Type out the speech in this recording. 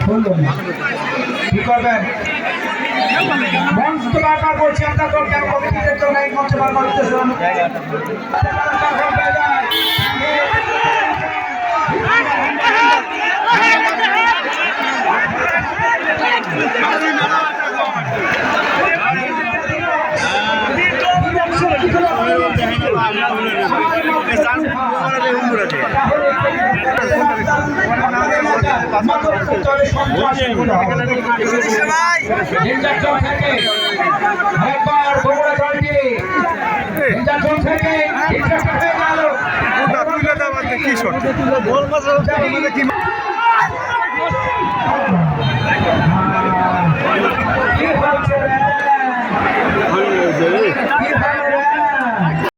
বলুন কি করবেন? মঞ্চ তো বারবার বলছি আমরা তো কেন কমিটিদের তো নাই মঞ্চ বারবার উঠতেছিলাম কি